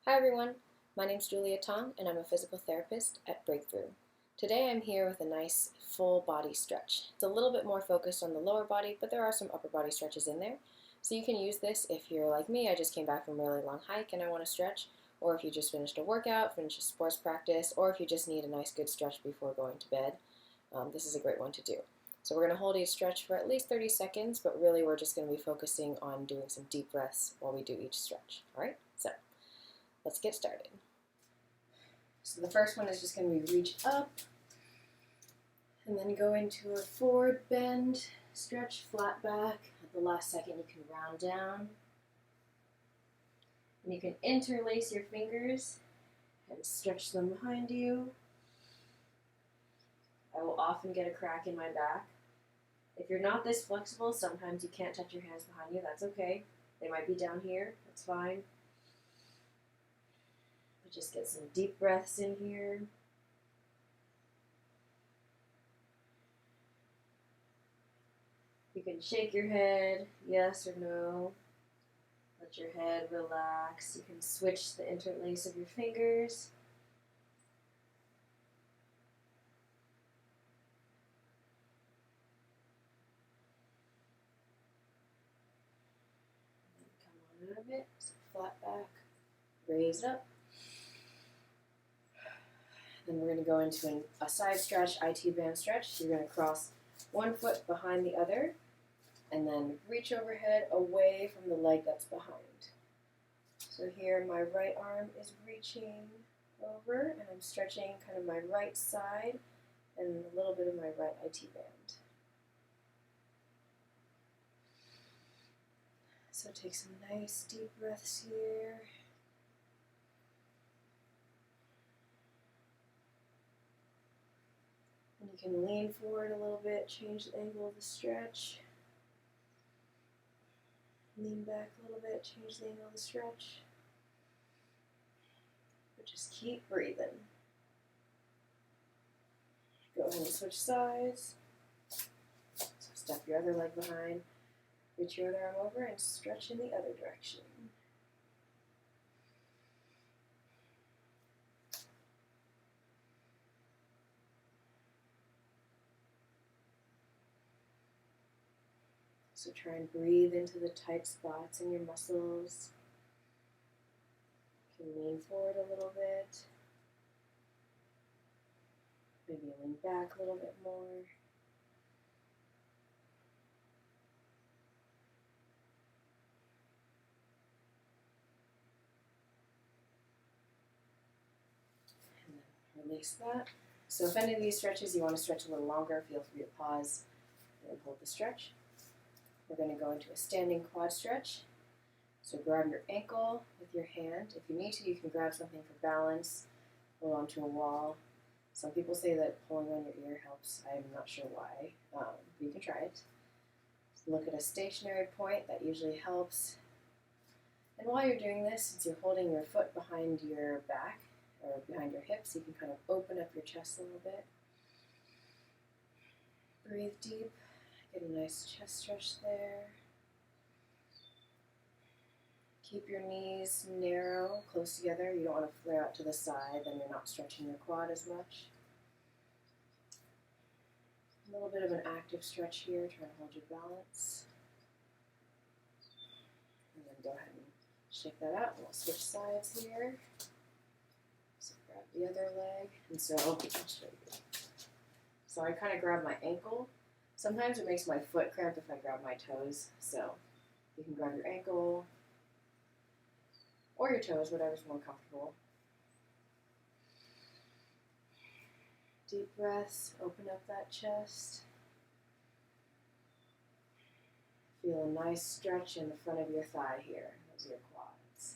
Hi everyone, my name is TANG and I'm a physical therapist at Breakthrough. Today I'm here with a nice full body stretch. It's a little bit more focused on the lower body, but there are some upper body stretches in there. So you can use this if you're like me, I just came back from a really long hike and I want to stretch, or if you just finished a workout, finished a sports practice, or if you just need a nice good stretch before going to bed. This is a great one to do. So we're going to hold each stretch for at least 30 seconds, but really we're just going to be focusing on doing some deep breaths while we do each stretch. Alright, so let's get started. So the first one is just going to be reach up and then go into a forward bend, stretch, flat back. At the last second you can round down. And you can interlace your fingers and stretch them behind you. I will often get a crack in my back. If you're not this flexible, sometimes you can't touch your hands behind you. That's okay. They might be down here. That's fine. Just get some deep breaths in here. You can shake your head, yes or no. Let your head relax. You can switch the interlace of your fingers. Come on out of it. So flat back, raise up. Then we're going to go into a side stretch, IT band stretch. You're going to cross one foot behind the other and then reach overhead away from the leg that's behind. So here my right arm is reaching over and I'm stretching kind of my right side and a little bit of my right IT band. So take some nice deep breaths here. And you can lean forward a little bit, change the angle of the stretch. Lean back a little bit, change the angle of the stretch. But just keep breathing. Go ahead and switch sides. So step your other leg behind, reach your other arm over and stretch in the other direction. So try and breathe into the tight spots in your muscles. You can lean forward a little bit. Maybe lean back a little bit more. And then release that. So if any of these stretches you want to stretch a little longer, feel free to pause and hold the stretch. We're going to go into a standing quad stretch. So grab your ankle with your hand. If you need to, you can grab something for balance, hold onto a wall. Some people say that pulling on your ear helps. I'm not sure why, but you can try it. So look at a stationary point, that usually helps. And while you're doing this, since you're holding your foot behind your back, or behind your hips, you can kind of open up your chest a little bit. Breathe deep. Get a nice chest stretch there. Keep your knees narrow, close together. You don't want to flare out to the side, then you're not stretching your quad as much. A little bit of an active stretch here, try to hold your balance. And then go ahead and shake that out, and we'll switch sides here. So grab the other leg, and so I'll show you. So I kind of grab my ankle. Sometimes it makes my foot cramp if I grab my toes, so you can grab your ankle or your toes, whatever's more comfortable. Deep breaths, open up that chest. Feel a nice stretch in the front of your thigh here. Those are your quads.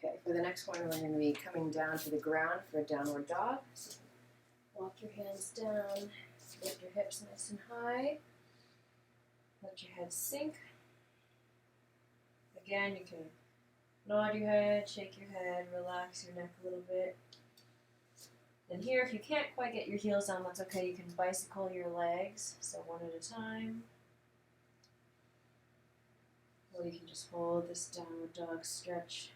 Okay, for the next one, we're going to be coming down to the ground for a downward dog. So walk your hands down, lift your hips nice and high. Let your head sink. Again, you can nod your head, shake your head, relax your neck a little bit. And here, if you can't quite get your heels down, that's okay. You can bicycle your legs, so one at a time. Or you can just hold this downward dog stretch.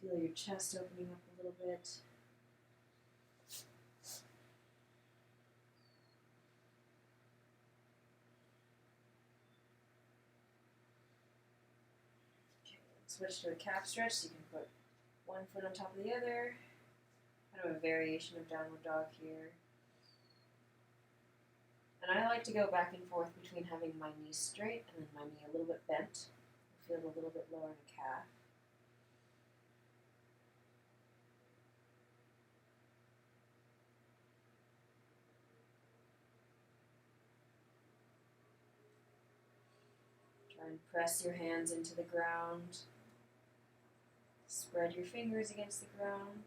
Feel your chest opening up a little bit. Okay, switch to a calf stretch, so you can put one foot on top of the other. Kind of a variation of downward dog here. And I like to go back and forth between having my knee straight and then my knee a little bit bent. I feel it a little bit lower in the calf. Try and press your hands into the ground. Spread your fingers against the ground.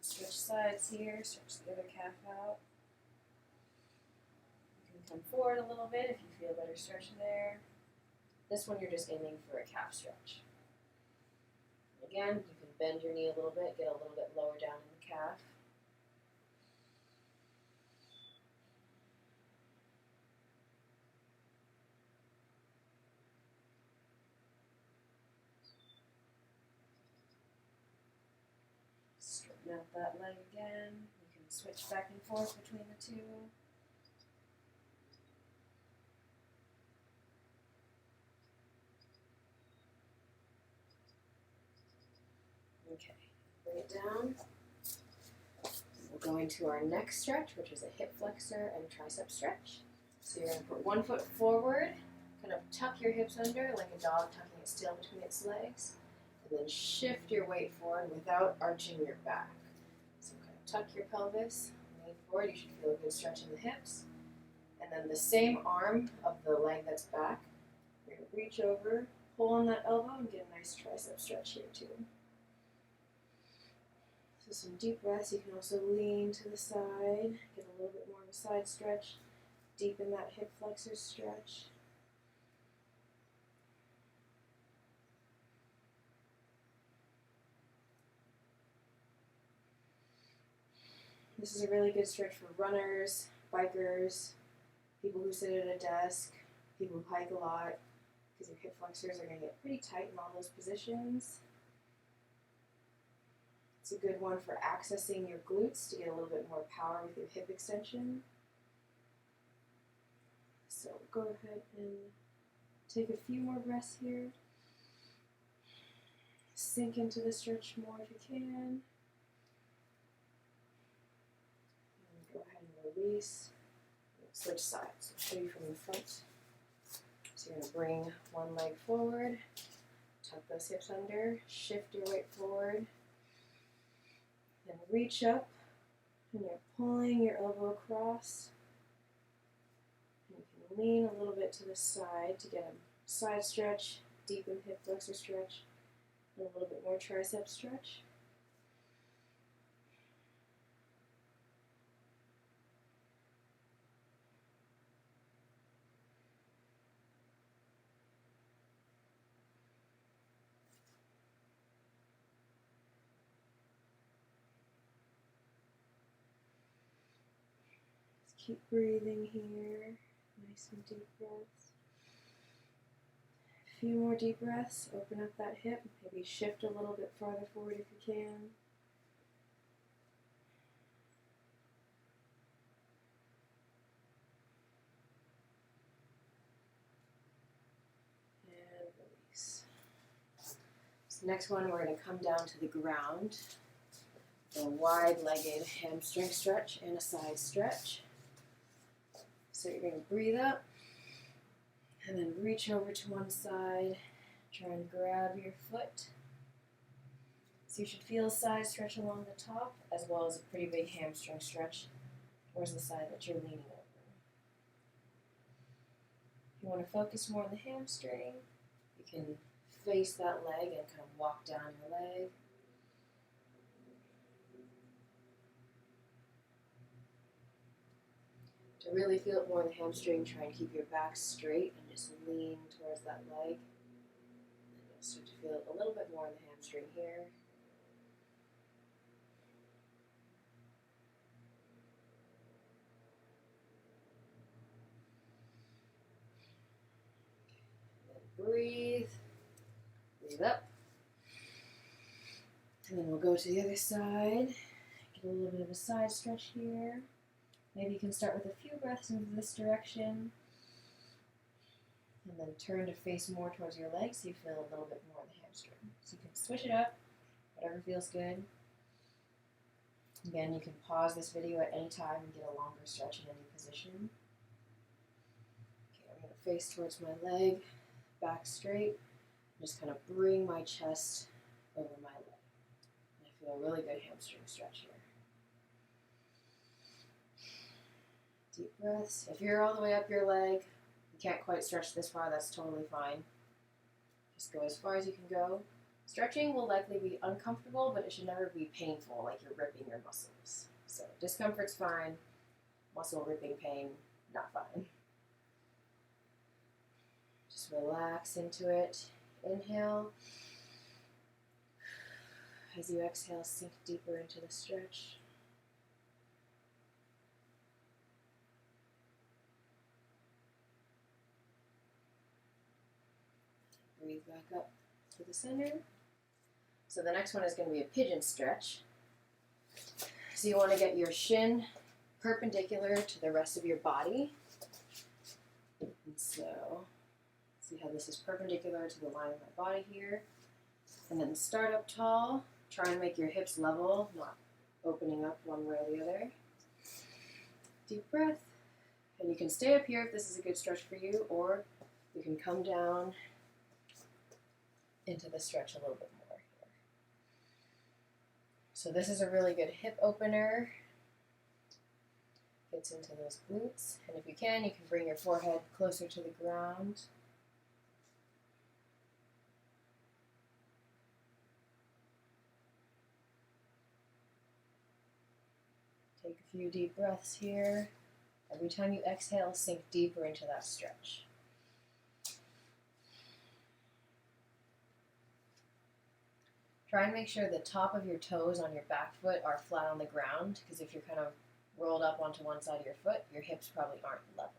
Stretch sides here, stretch the other calf out. You can come forward a little bit if you feel a better stretch there. This one you're just aiming for a calf stretch. Again, you can bend your knee a little bit, get a little bit lower down in the calf. Straighten out that leg again. You can switch back and forth between the two. Okay, bring it down. We'll go into our next stretch, which is a hip flexor and tricep stretch. So you're going to put one foot forward, kind of tuck your hips under like a dog tucking its tail between its legs, and then shift your weight forward without arching your back. So kind of tuck your pelvis, lean forward. You should feel a good stretch in the hips. And then the same arm of the leg that's back, you're going to reach over, pull on that elbow, and get a nice tricep stretch here too. So some deep breaths. You can also lean to the side, get a little bit more of a side stretch, deepen that hip flexor stretch. This is a really good stretch for runners, bikers, people who sit at a desk, people who hike a lot, because your hip flexors are going to get pretty tight in all those positions. It's a good one for accessing your glutes to get a little bit more power with your hip extension. So go ahead and take a few more breaths here. Sink into the stretch more if you can. And go ahead and release. Switch sides. I'll show you from the front. So you're going to bring one leg forward, tuck those hips under, shift your weight forward. Then reach up, and you're pulling your elbow across. And you can lean a little bit to the side to get a side stretch, deepen hip flexor stretch, and a little bit more tricep stretch. Keep breathing here, nice and deep breaths. A few more deep breaths, open up that hip, maybe shift a little bit farther forward if you can. And release. So next one, we're going to come down to the ground. A wide-legged hamstring stretch and a side stretch. So you're going to breathe up and then reach over to one side, try and grab your foot. So you should feel a side stretch along the top as well as a pretty big hamstring stretch towards the side that you're leaning over. If you want to focus more on the hamstring, you can face that leg and kind of walk down your leg. To really feel it more in the hamstring, try and keep your back straight and just lean towards that leg. And you'll start to feel it a little bit more in the hamstring here. Breathe, breathe up, and then we'll go to the other side. Get a little bit of a side stretch here. Maybe you can start with a few breaths into this direction, and then turn to face more towards your legs so you feel a little bit more in the hamstring. So you can switch it up, whatever feels good. Again, you can pause this video at any time and get a longer stretch in any position. Okay, I'm going to face towards my leg. Back straight, just kind of bring my chest over my leg. And I feel a really good hamstring stretch here. Deep breaths. If you're all the way up your leg, you can't quite stretch this far, that's totally fine. Just go as far as you can go. Stretching will likely be uncomfortable, but it should never be painful, like you're ripping your muscles. So discomfort's fine, muscle ripping pain, not fine. Just relax into it. Inhale. As you exhale, sink deeper into the stretch. Breathe back up to the center. So the next one is going to be a pigeon stretch. So you want to get your shin perpendicular to the rest of your body. And so see how this is perpendicular to the line of my body here. And then start up tall. Try and make your hips level, not opening up one way or the other. Deep breath. And you can stay up here if this is a good stretch for you, or you can come down into the stretch a little bit more here. So this is a really good hip opener. Gets into those glutes. And if you can bring your forehead closer to the ground. Take a few deep breaths here. Every time you exhale, sink deeper into that stretch. Try and make sure the top of your toes on your back foot are flat on the ground, because if you're kind of rolled up onto one side of your foot, your hips probably aren't level.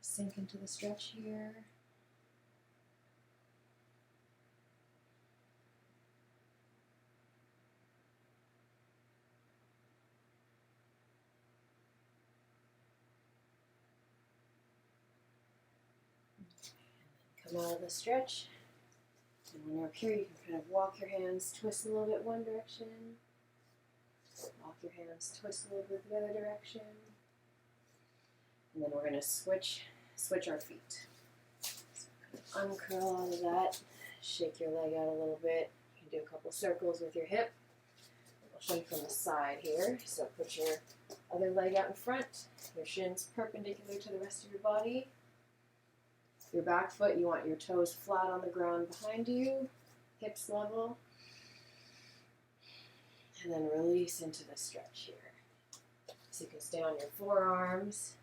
Sink into the stretch here. Come out of the stretch. And when you're up here, you can kind of walk your hands, twist a little bit one direction. Walk your hands, twist a little bit the other direction. And then we're going to switch our feet. So kind of uncurl out of that. Shake your leg out a little bit. You can do a couple circles with your hip. I'll show you from the side here. So put your other leg out in front. Your shins perpendicular to the rest of your body. Your back foot, you want your toes flat on the ground behind you, hips level, and then release into the stretch here. So you can stay on your forearms,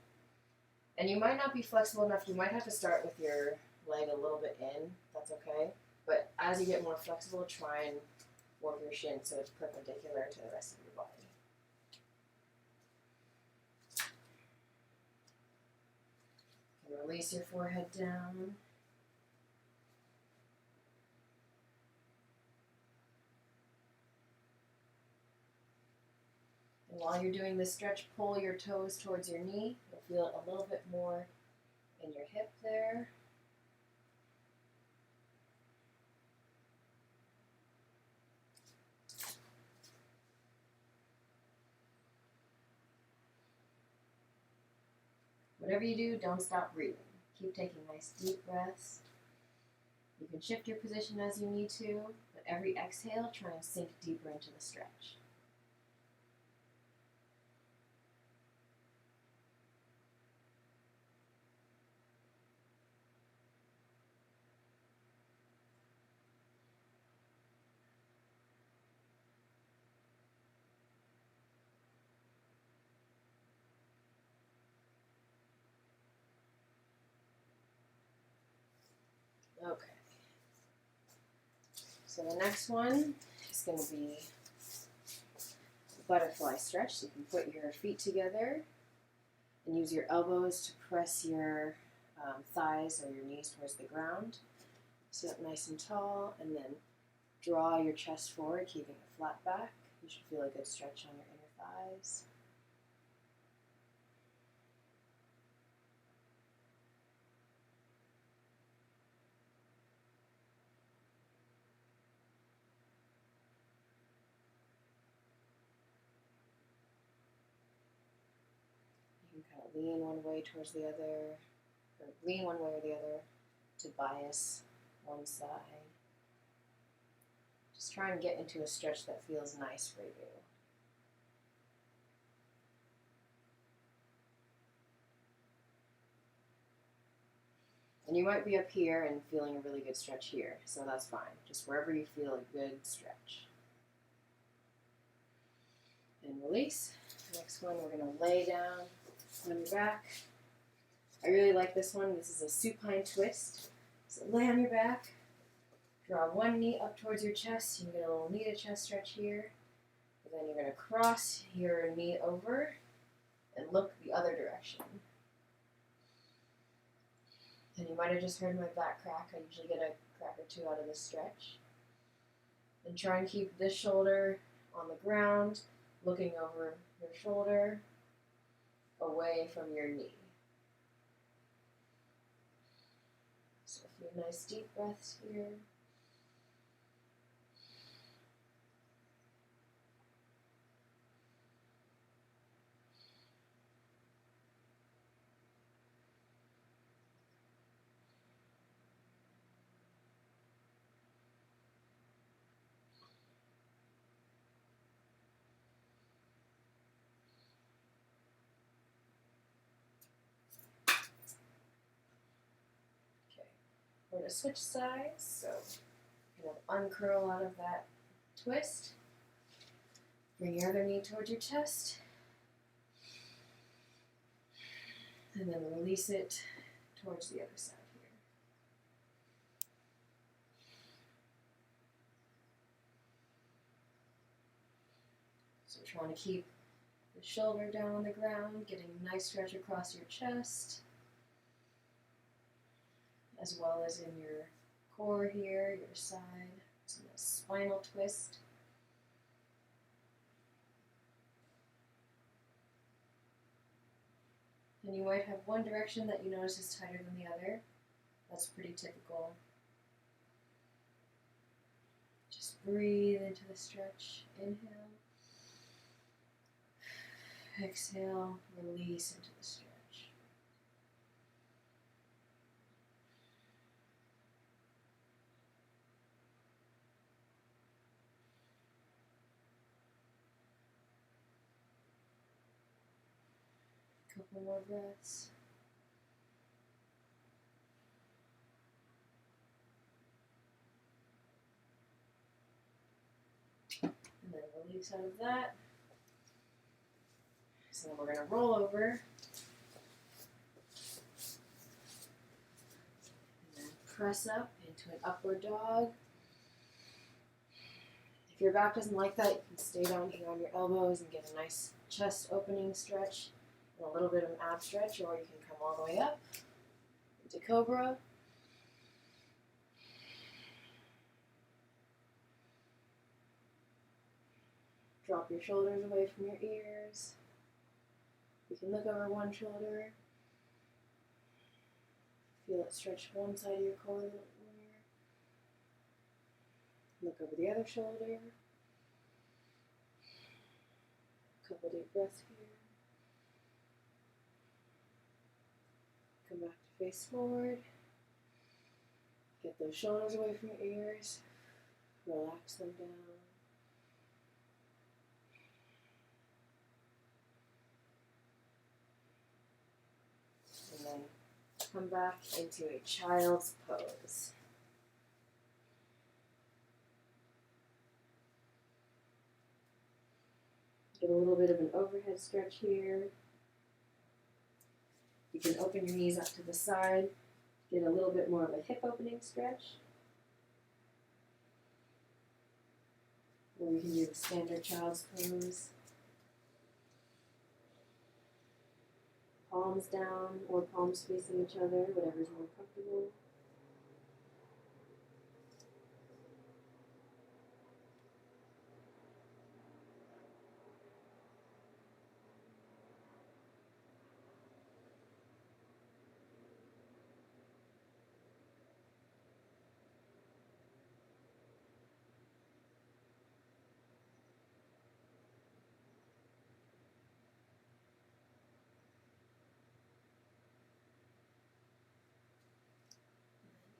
and you might not be flexible enough, you might have to start with your leg a little bit in, that's okay, but as you get more flexible, try and work your shin so it's perpendicular to the rest of your body. Release your forehead down. And while you're doing this stretch, pull your toes towards your knee. You'll feel it a little bit more in your hip there. Whatever you do, don't stop breathing. Keep taking nice deep breaths. You can shift your position as you need to, but every exhale, try and sink deeper into the stretch. Okay. So the next one is going to be butterfly stretch. So you can put your feet together and use your elbows to press your thighs or your knees towards the ground. Sit up nice and tall, and then draw your chest forward, keeping a flat back. You should feel a good stretch on your inner thighs. You can kind of lean one way towards the other, or lean one way or the other to bias one side. Just try and get into a stretch that feels nice for you. And you might be up here and feeling a really good stretch here, so that's fine. Just wherever you feel a good stretch. And release. Next one, we're going to lay down on your back. I really like this one. This is a supine twist. So lay on your back. Draw one knee up towards your chest. You can get a little knee to chest stretch here. And then you're going to cross your knee over and look the other direction. And you might have just heard my back crack. I usually get a crack or two out of this stretch. And try and keep this shoulder on the ground, looking over your shoulder, away from your knee. So a few nice deep breaths here. We're going to switch sides, so you're going to uncurl out of that twist. Bring your other knee towards your chest. And then release it towards the other side here. So trying to keep the shoulder down on the ground, getting a nice stretch across your chest, as well as in your core here, your side. It's a spinal twist. And you might have one direction that you notice is tighter than the other. That's pretty typical. Just breathe into the stretch. Inhale. Exhale. Release into the stretch. Couple more breaths. And then release out of that. So then we're going to roll over. And then press up into an upward dog. If your back doesn't like that, you can stay down here on your elbows and get a nice chest opening stretch. And a little bit of an ab stretch, or you can come all the way up into Cobra. Drop your shoulders away from your ears. You can look over one shoulder. Feel it stretch one side of your core a little more. Look over the other shoulder. Couple deep breaths here. Come back to face forward. Get those shoulders away from your ears. Relax them down. And then come back into a child's pose. Get a little bit of an overhead stretch here. You can open your knees up to the side Get a little bit more of a hip opening stretch. Or we can do the standard child's pose. Palms down or palms facing each other, whatever is more comfortable.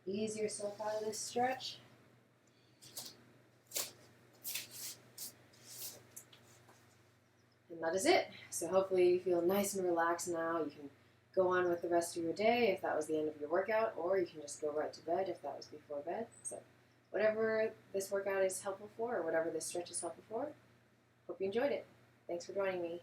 Ease yourself out of this stretch. And that is it. So hopefully you feel nice and relaxed now. You can go on with the rest of your day if that was the end of your workout, or you can just go right to bed if that was before bed. So whatever this workout is helpful for, or whatever this stretch is helpful for, hope you enjoyed it. Thanks for joining me.